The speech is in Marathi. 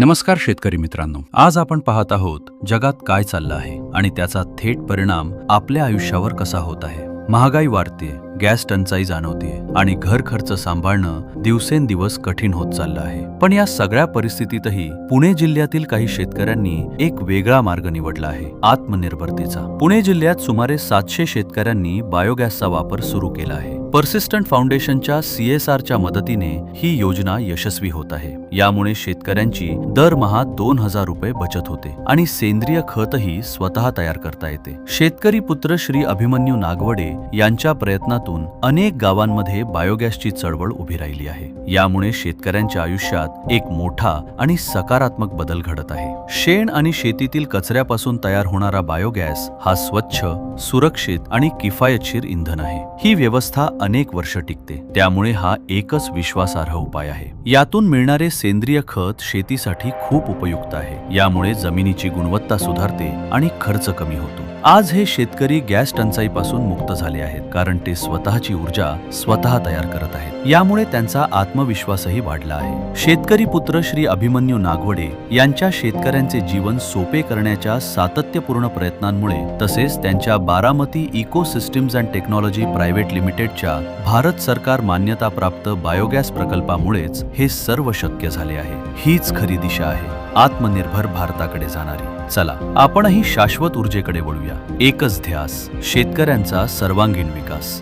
नमस्कार शेतकरी मित्रांनो, आज आपण पाहत आहोत जगात काय चाललं आहे आणि त्याचा थेट परिणाम आपल्या आयुष्यावर कसा होत आहे. महागाई वाढते, गॅस टंचाई जाणवते आणि घर खर्च सांभाळणं दिवसेंदिवस कठीण होत चाललं आहे. पण या सगळ्या परिस्थितीतही पुणे जिल्ह्यातील काही शेतकऱ्यांनी एक वेगळा मार्ग निवडला आहे, आत्मनिर्भरतेचा. पुणे जिल्ह्यात सुमारे 700 शेतकऱ्यांनी बायोगॅसचा वापर सुरू केला आहे. पर्सिस्टंट फाउंडेशनच्या CSRच्या मदतीने ही योजना यशस्वी होत आहे. यामुळे शेतकऱ्यांची दरमहा 2000 रुपये बचत होते आणि सेंद्रिय खतही स्वतः तयार करता येते. शेतकरी पुत्र श्री अभिमन्यू नागवडे यांच्या प्रयत्नातून अनेक गावांमध्ये बायोगॅसची चळवळ उभी राहिली आहे. यामुळे शेतकऱ्यांच्या आयुष्यात एक मोठा आणि सकारात्मक बदल घडत आहे. शेण आणि शेतीतील कचऱ्यापासून तयार होणारा बायोगॅस हा स्वच्छ, सुरक्षित आणि किफायतशीर इंधन आहे. ही व्यवस्था अनेक वर्ष टिकते, त्यामुळे हा एकच विश्वासार्ह उपाय आहे. यातून मिळणारे सेंद्रिय खत शेतीसाठी खूप उपयुक्त आहे. यामुळे जमिनीची गुणवत्ता सुधारते आणि खर्च कमी होतो. आज हे शेतकरी गॅस टंचाईपासून मुक्त झाले आहेत, कारण ते स्वतःची ऊर्जा स्वतः तयार करत आहेत. यामुळे त्यांचा आत्मविश्वासही वाढला आहे. शेतकरी पुत्र श्री अभिमन्यू नागवडे यांच्या शेतकऱ्यांचे जीवन सोपे करण्याच्या सातत्यपूर्ण प्रयत्नांमुळे तसेच त्यांच्या Baramati ecosystems and technology private लिमिटेडच्या भारत सरकार मान्यताप्राप्त बायोगॅस प्रकल्पामुळेच हे सर्व शक्य झाले आहे. हीच खरी दिशा आहे, आत्मनिर्भर भारताकडे जाणारी. चला, आपणही शाश्वत ऊर्जेकडे वळूया. एकच ध्यास, शेतकऱ्यांचा सर्वांगीण विकास.